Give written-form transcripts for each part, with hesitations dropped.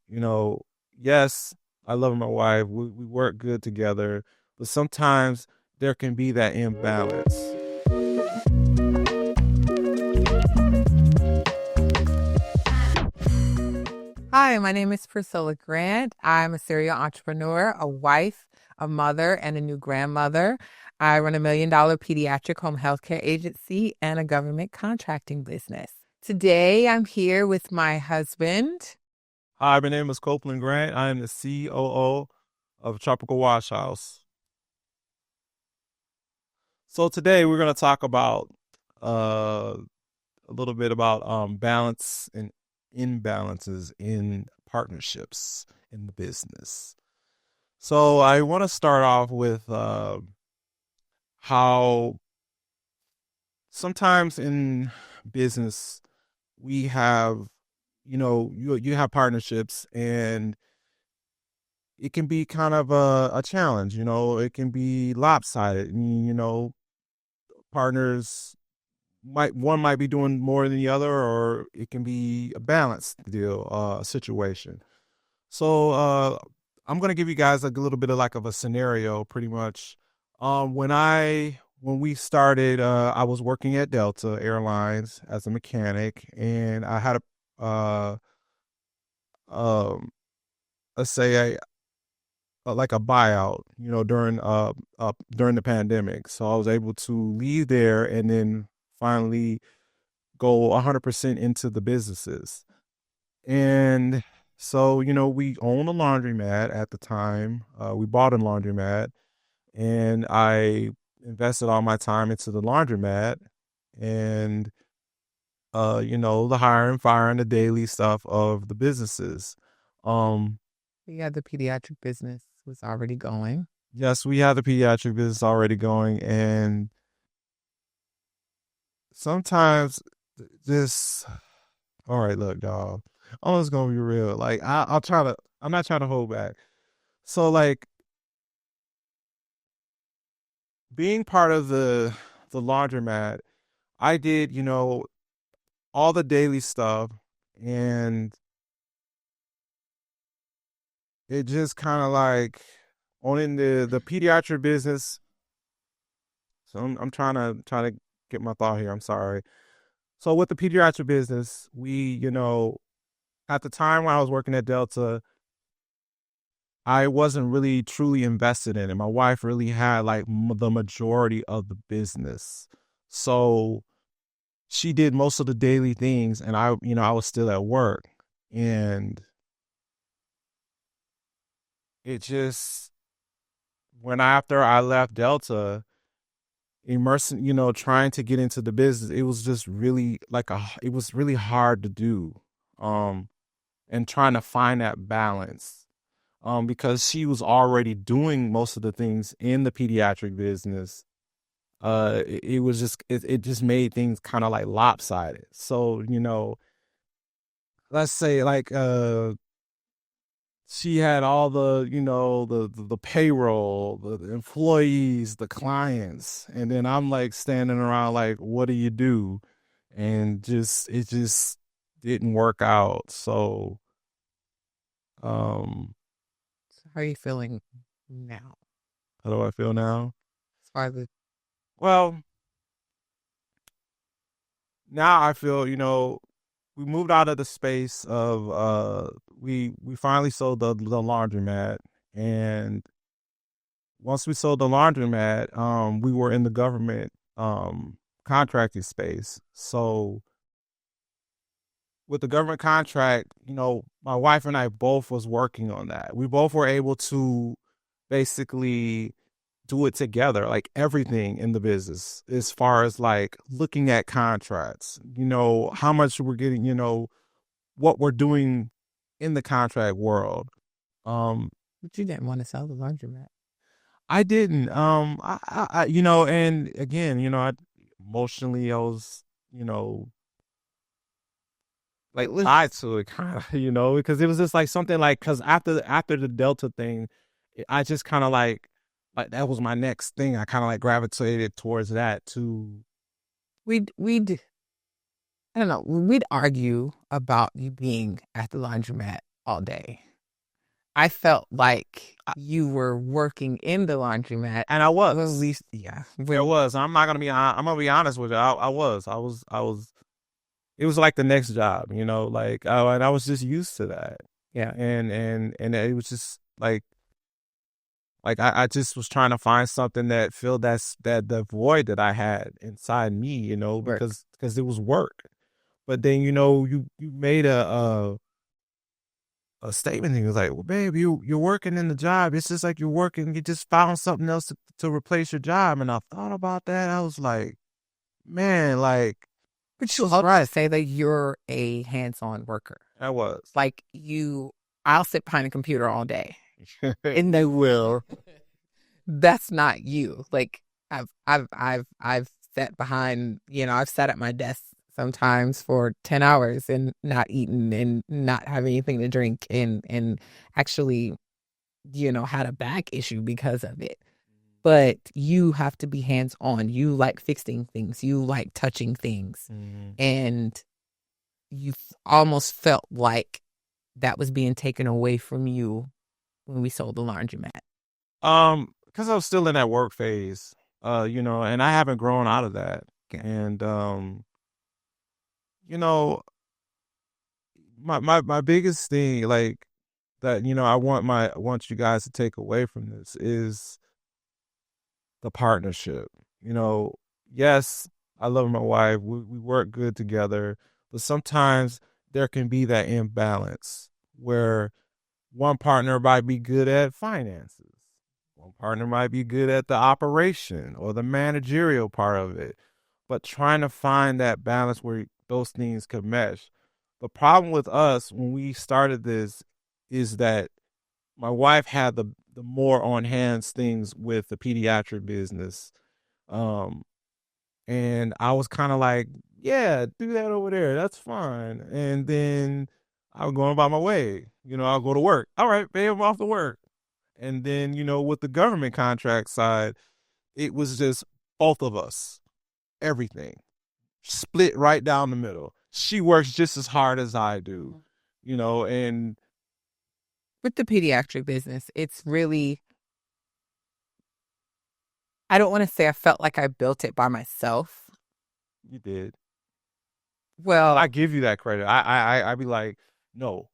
You know, yes, I love my wife. We work good together, but sometimes there can be that imbalance. Hi, my name is Priscilla Grant. I'm a serial entrepreneur, a wife, a mother, and a new grandmother. I run $1 million pediatric home healthcare agency and a government contracting business. Today, I'm here with my husband. Hi, my name is Copeland Grant. I am the COO of Tropical Wash House. So today we're going to talk about uh, a little bit about balance and imbalances in partnerships in the business. So I want to start off with how sometimes in business we have, you have partnerships, and it can be kind of a challenge. It can be lopsided. Partners might be doing more than the other, or it can be a balanced deal, situation. So I'm gonna give you guys a little bit of like of a scenario, pretty much. When we started, I was working at Delta Airlines as a mechanic, and I had um, let's say like a buyout, during the pandemic. So I was able to leave there and then finally go 100% into the businesses. And so, we own a laundromat at the time. We bought a laundromat, and I invested all my time into the laundromat, and the hiring, firing, the daily stuff of the businesses. Um, Yeah, the pediatric business was already going. yes, we have the pediatric business already going, and sometimes this. All right, look, dog. I'm just gonna be real. Like I'll try to. I'm not trying to hold back. So like being part of the laundromat, I did, all the daily stuff, and it just kind of like owning the pediatric business. So I'm trying to get my thought here. I'm sorry. So with the pediatric business, we, at the time when I was working at Delta, I wasn't really truly invested in it. My wife really had like the majority of the business. So she did most of the daily things, and I was still at work. And it just, when after I left Delta, immersing, trying to get into the business, it was just really it was really hard to do. Um, and trying to find that balance. Because she was already doing most of the things in the pediatric business. It was just, it just made things kind of like lopsided. So, let's say like she had all the, the payroll, the employees, the clients, and then I'm like standing around like, what do you do? And it just didn't work out. So um So how are you feeling now? how do I feel now? As far as the Well, now I feel, we moved out of the space of we finally sold the laundromat. And once we sold the laundromat, we were in the government contracting space. So with the government contract, my wife and I both was working on that. We both were able to basically do it together, like everything in the business, as far as like looking at contracts, how much we're getting, what we're doing in the contract world. Um, but you didn't want to sell the laundromat. I didn't, and again, emotionally, I was, like tied to it, kind of, because it was just like something like, because after the Delta thing, I just kind of like that was my next thing. I kind of like gravitated towards that too. We'd I don't know, we'd argue about you being at the laundromat all day. I felt like you were working in the laundromat. And I Well, at was. least, yeah. It was. I'm gonna be honest with you. I was. It was like the next job, like and I was just used to that, Yeah. and it was just like I just was trying to find something that filled that the void that I had inside me, Work. because it was work. But then you made a statement. And he was like, "Well, babe, you're working in the job. It's just like you're working. You just found something else to replace your job." And I thought about that. I was like, man, like, But she's right to say that you're a hands-on worker. I was. Like I'll sit behind a computer all day. And they will. That's not you. Like I've sat behind, I've sat at my desk sometimes for 10 hours and not eaten and not have anything to drink and actually, had a back issue because of it. But you have to be hands on. You like fixing things. You like touching things. Mm-hmm. And you almost felt like that was being taken away from you when we sold the laundromat. Because I was still in that work phase, and I haven't grown out of that. Okay. And my biggest thing, like, that, I want you guys to take away from this is the partnership. Yes, I love my wife. We work good together, but sometimes there can be that imbalance where one partner might be good at finances. One partner might be good at the operation or the managerial part of it, but trying to find that balance where those things could mesh. The problem with us when we started this is that my wife had the more on hands things with the pediatric business. Um, and I was kind of like, yeah, do that over there. That's fine. And then I was going about my way. I'll go to work. All right, babe, I'm off to work. And then, with the government contract side, it was just both of us, everything split right down the middle. She works just as hard as I do, and With the pediatric business, it's really, I don't want to say I felt like I built it by myself. you did. Well, I give you that credit. I be like, no,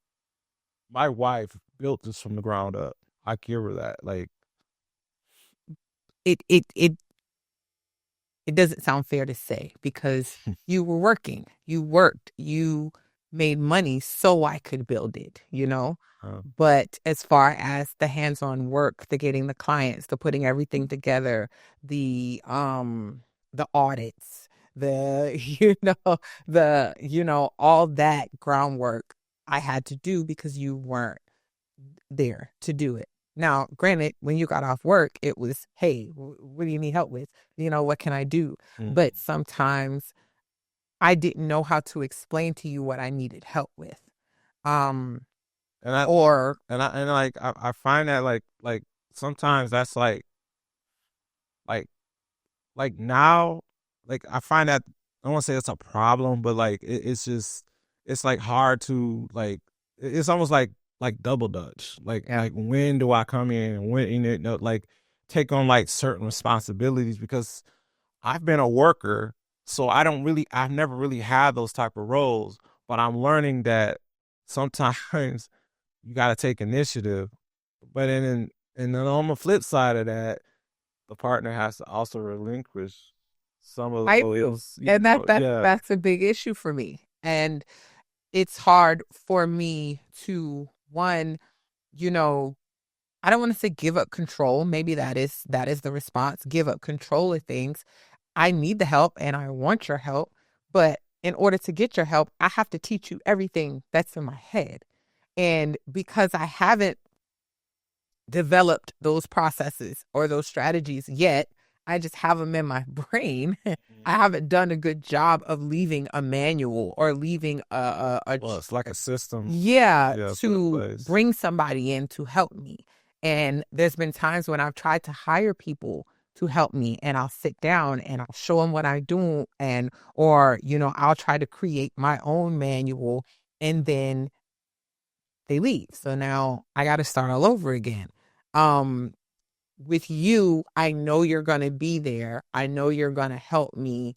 my wife built this from the ground up. I give her that. Like, it doesn't sound fair to say because you were working, you worked, you made money so I could build it. But as far as the hands-on work, the getting the clients, the putting everything together, the audits, the all that groundwork I had to do because you weren't there to do it. Now, granted, when you got off work, it was, hey, what do you need help with? What can I do? But sometimes I didn't know how to explain to you what I needed help with. and I Or and like I find that like sometimes that's like now, like, I find that, I don't want to say it's a problem, but like it's just, it's like hard to, like, it's almost like double dutch. Like when do I come in and when, like, take on like certain responsibilities, because I've been a worker, so I've never really had those type of roles, but I'm learning that sometimes you got to take initiative. But then on the flip side of that, the partner has to also relinquish some of I do. those. And Yeah. that's a big issue for me. And it's hard for me to, one, you know, I don't want to say give up control. Maybe that is the response. Give up control of things. I need the help and I want your help, but in order to get your help, I have to teach you everything that's in my head. And because I haven't developed those processes or those strategies yet, I just have them in my brain. I haven't done a good job of leaving a manual or leaving Well, it's like a system. to bring somebody in to help me. And there's been times when I've tried to hire people to help me, and I'll sit down and I'll show them what I do, or I'll try to create my own manual, and then they leave. So now I got to start all over again. Um, with you, I know you're going to be there. I know you're going to help me.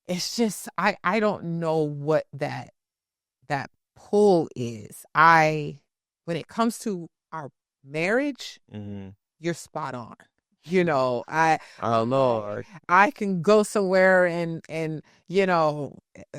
It's just, I don't know what that pull is. When it comes to our marriage, Mm-hmm. you're spot on. You know, I don't know. I can go somewhere and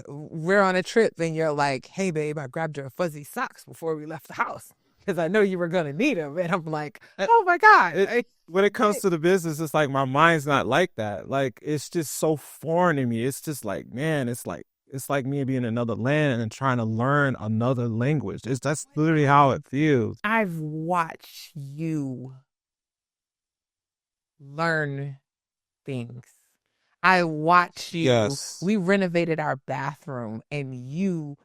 we're on a trip and you're like, "Hey babe, I grabbed your fuzzy socks before we left the house because I know you were going to need them." And I'm like, "Oh my God." When it comes to the business, it's like my mind's not like that. Like it's just so foreign to me. It's just like, man, it's like me being in another land and trying to learn another language. That's literally how it feels. I've watched you learn things. I watched you. Yes. We renovated our bathroom and you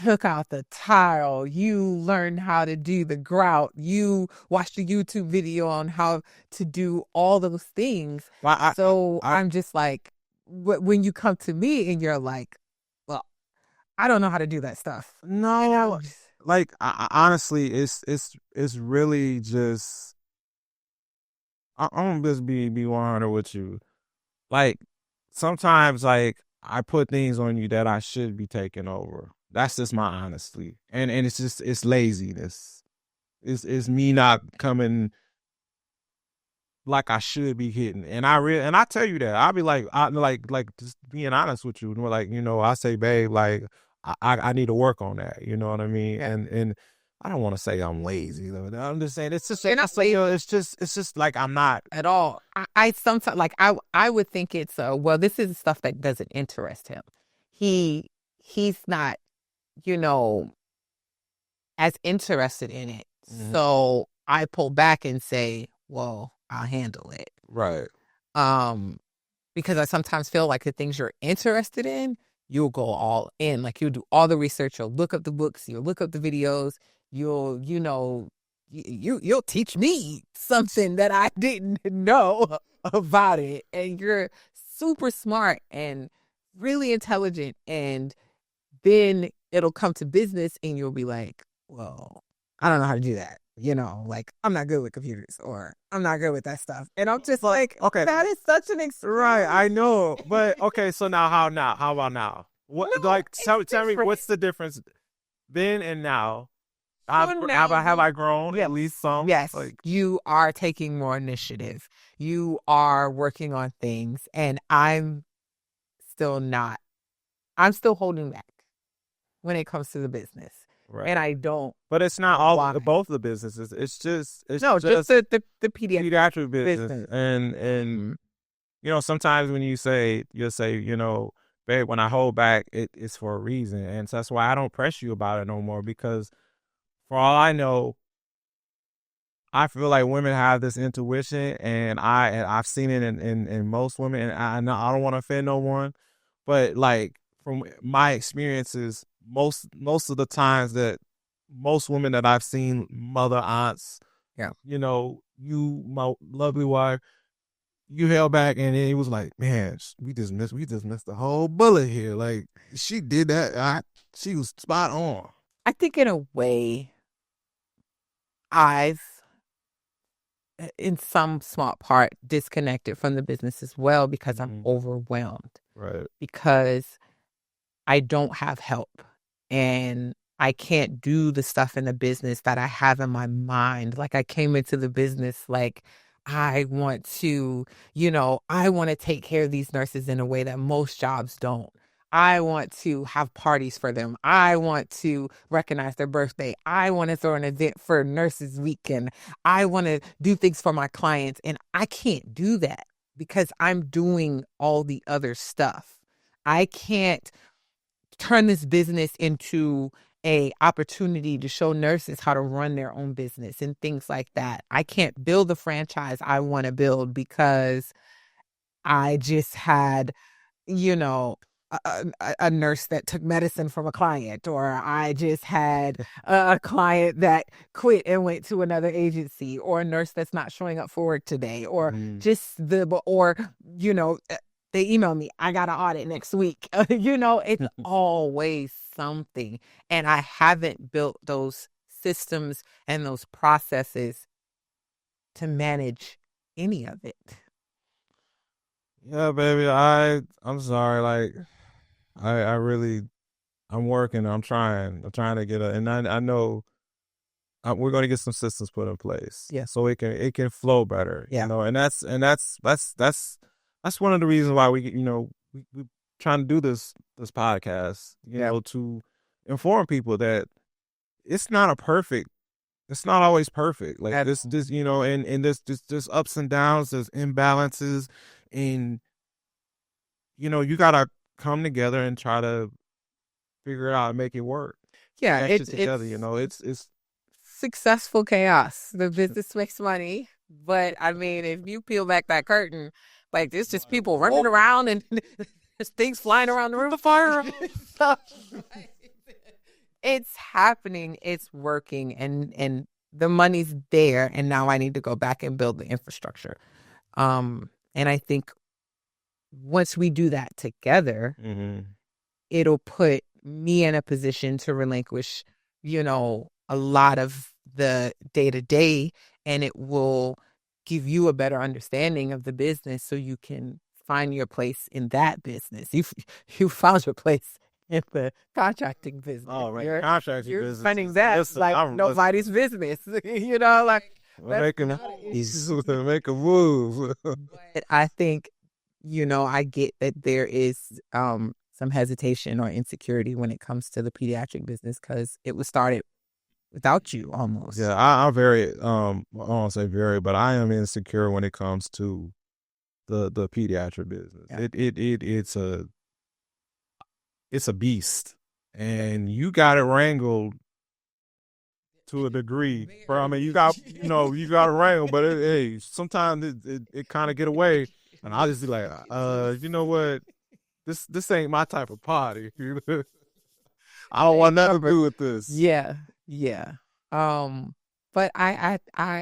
took out the tile. You learned how to do the grout. You watched a YouTube video on how to do all those things. Well, So I I'm just like, when you come to me and you're like, well, I don't know how to do that stuff. no, like honestly, it's really just I'm gonna just be 100 with you. Like sometimes, like I put things on you that I should be taking over. That's just my honesty, and it's just it's laziness. It's me not coming like I should be hitting. And I tell you that. I'll be like like just being honest with you. And we're like, I say, babe, like I need to work on that. You know what I mean? Yeah. And I don't want to say I'm lazy though. I'm just saying it's just You're not lazy it's just like I'm not. at all. I sometimes like I would think it's well, this is stuff that doesn't interest him. He's not, you know, as interested in it. Mhm. So I pull back and say, well, I'll handle it. Right. Um, because I sometimes feel like the things you're interested in, you'll go all in. Like you'll do all the research, you'll look up the books, you'll look up the videos, you'll teach me something that I didn't know about it. And you're super smart and really intelligent. And then it'll come to business and you'll be like, well, I don't know how to do that. Like I'm not good with computers or I'm not good with that stuff. And I'm just like, okay, that is such an experience. Right, I know, but okay. So now, how now? How about now? What No, like it's tell me different. what's the difference then and now? So now Have I grown yes, at least some? yes, Like you are taking more initiative. You are working on things, and I'm still not. I'm still holding back when it comes to the business, right, and I don't but it's not know all why. both the businesses. It's No, just just the pediatric pediatric business, business. and Mhm. sometimes when you'll say babe, when I hold back, it's for a reason, and so that's why I don't press you about it no more because for all I know, I feel like women have this intuition, and I've seen it in most women, and I know I don't want to offend no one, but like from my experiences, most of the times that most women that I've seen, mother, aunts, Yeah. you, my lovely wife, you held back, and it was like, man, we just missed the whole bullet here. Like she did that, she was spot on. I think in a way, I've in some small part disconnected from the business as well because I'm Mhm. overwhelmed Right. because I don't have help and I can't do the stuff in the business that I have in my mind. Like I came into the business like I want to, I want to take care of these nurses in a way that most jobs don't. I want to have parties for them. I want to recognize their birthday. I want to throw an event for Nurses Weekend. I want to do things for my clients. And I can't do that because I'm doing all the other stuff. I can't turn this business into a opportunity to show nurses how to run their own business and things like that. I can't build the franchise I want to build because I just had, you know, a nurse that took medicine from a client, or I just had a client that quit and went to another agency, or a nurse that's not showing up for work today, or Mhm. just or, things they email me, I got an audit next week. It's always something. And I haven't built those systems and those processes to manage any of it. Yeah, baby. I'm sorry. Like I really I'm working. I'm trying to get and I know we're going to get some systems put in place. Yeah. So it can flow better. Yeah. And that's one of the reasons why we trying to do this podcast. To inform people that it's not a perfect. It's not always perfect. Like this, and this ups and downs, there's imbalances, and you gotta come together and try to figure it out and make it work. Yeah, Mesh it together. It's successful chaos. The business makes money, but I mean, if you peel back that curtain, like there's just people running around and there's things flying around the room. The fire. It's happening. It's working, and the money's there. And now I need to go back and build the infrastructure. And I think once we do that together, it'll put me in a position to relinquish, a lot of the day-to-day, and it will give you a better understanding of the business so you can find your place in that business. You found your place in the contracting business. Oh, right. Contracting you're business. finding that nobody's business. Make a move. But I think, I get that there is some hesitation or insecurity when it comes to the pediatric business because it was started without you almost. Yeah, I'm very I don't say very, but I am insecure when it comes to the pediatric business. Yeah. It's a beast, and you got it wrangled to a degree. Bro, I mean, you got you got it wrangled, but sometimes it kind of get away, and I'll just be like, you know what? This ain't my type of party. I don't want nothing to do with this. Yeah. But I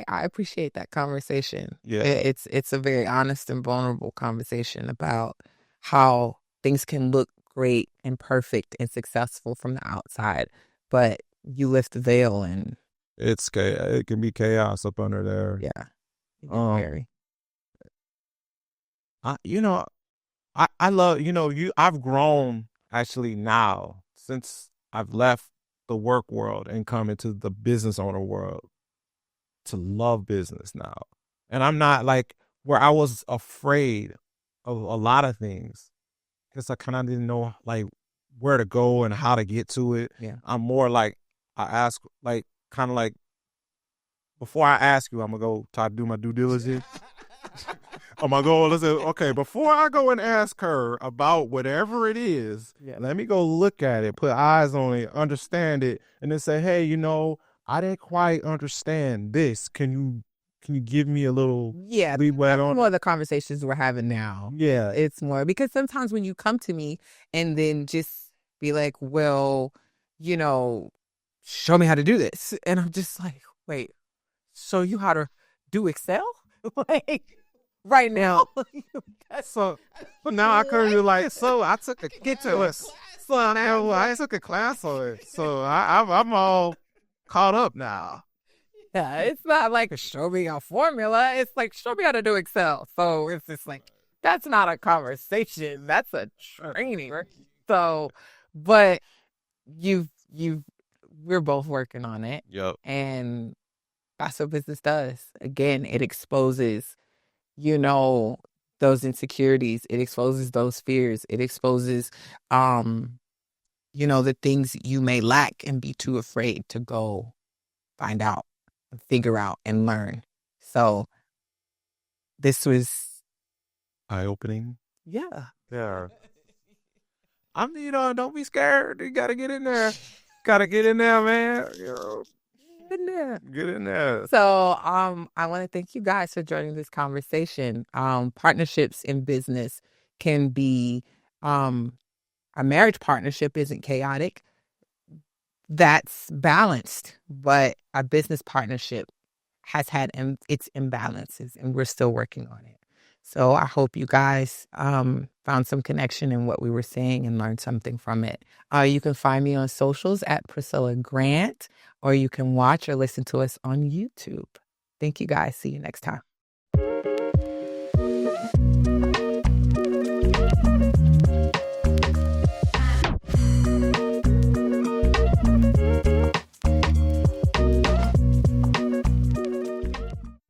appreciate that conversation. Yeah, it's a very honest and vulnerable conversation about how things can look great and perfect and successful from the outside, but you lift the veil and it can be chaos up under there. Yeah, very. I love I've grown actually now since I've left the work world and come into the business owner world to love business now. And I'm not like where I was afraid of a lot of things because I kind of didn't know like where to go and how to get to it. Yeah. I'm more like I ask like kind of like before I ask you, I'm gonna go try to do my due diligence. I'm gonna go listen. Okay, before I go and ask her about whatever it is, let me go look at it, put eyes on it, understand it, and then say, hey, I didn't quite understand this. Can you give me a little leeway on more of the conversations we're having now. Yeah. It's more because sometimes when you come to me and then just be like, well, show me how to do this. And I'm just like, wait, show you how to do Excel? Like right now. So now I could be like, so I took a I took a class on it. So I'm all caught up now. Yeah, it's not like show me a formula. It's like show me how to do Excel. So it's just like that's not a conversation. That's a training. So, but we're both working on it. Yep. And that's what business does. Again, it exposes, those insecurities. It exposes those fears. It exposes, the things you may lack and be too afraid to go find out, figure out, and learn. So this was eye-opening. Yeah. Don't be scared. You gotta get in there. Gotta get in there, man. Get in there. So I want to thank you guys for joining this conversation. Partnerships in business can be a marriage partnership isn't chaotic. That's balanced, but a business partnership has had its imbalances, and we're still working on it. So I hope you guys found some connection in what we were saying and learned something from it. You can find me on socials at Priscilla Grant, or you can watch or listen to us on YouTube. Thank you guys. See you next time.